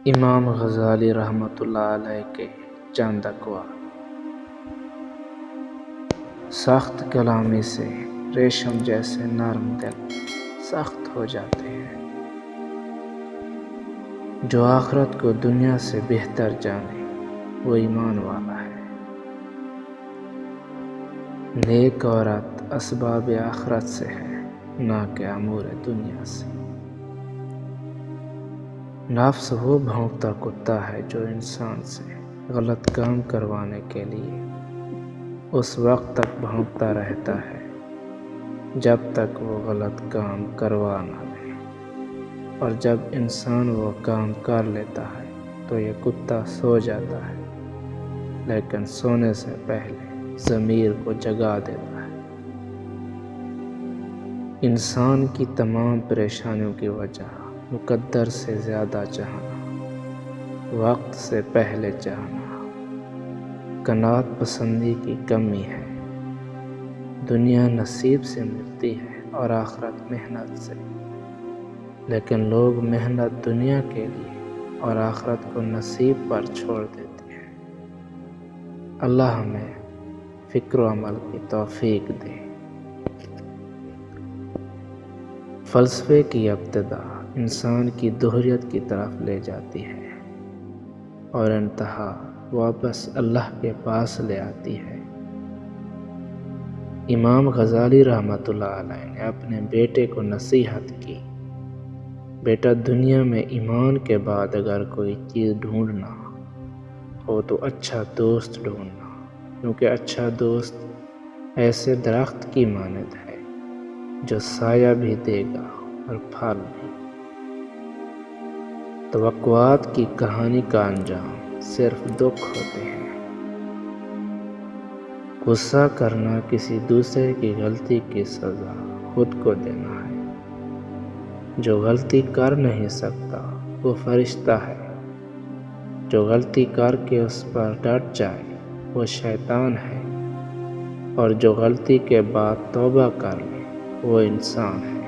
امام غزالی رحمۃ اللہ علیہ کے چند اقوال۔ سخت کلامی سے ریشم جیسے نرم دل سخت ہو جاتے ہیں۔ جو آخرت کو دنیا سے بہتر جانے وہ ایمان والا ہے۔ نیک عورت اسباب آخرت سے ہے نہ کہ امور دنیا سے۔ نفس وہ بھونکتا کتا ہے جو انسان سے غلط کام کروانے کے لیے اس وقت تک بھونکتا رہتا ہے جب تک وہ غلط کام کروا نہ لے، اور جب انسان وہ کام کر لیتا ہے تو یہ کتا سو جاتا ہے، لیکن سونے سے پہلے ضمیر کو جگا دیتا ہے۔ انسان کی تمام پریشانیوں کی وجہ مقدر سے زیادہ چاہنا، وقت سے پہلے چاہنا، قناعت پسندی کی کمی ہے۔ دنیا نصیب سے ملتی ہے اور آخرت محنت سے، لیکن لوگ محنت دنیا کے لیے اور آخرت کو نصیب پر چھوڑ دیتے ہیں۔ اللہ ہمیں فکر و عمل کی توفیق دے۔ فلسفے کی ابتدا انسان کی دوہریت کی طرف لے جاتی ہے اور انتہا واپس اللہ کے پاس لے آتی ہے۔ امام غزالی رحمۃ اللہ علیہ نے اپنے بیٹے کو نصیحت کی، بیٹا دنیا میں ایمان کے بعد اگر کوئی چیز ڈھونڈنا ہو تو اچھا دوست ڈھونڈنا، کیونکہ اچھا دوست ایسے درخت کی مانند ہے جو سایہ بھی دے گا اور پھل بھی۔ توقعات کی کہانی کا انجام صرف دکھ ہوتے ہیں۔ غصہ کرنا کسی دوسرے کی غلطی کی سزا خود کو دینا ہے۔ جو غلطی کر نہیں سکتا وہ فرشتہ ہے، جو غلطی کر کے اس پر ڈٹ جائے وہ شیطان ہے، اور جو غلطی کے بعد توبہ کر لے وہ انسان ہے۔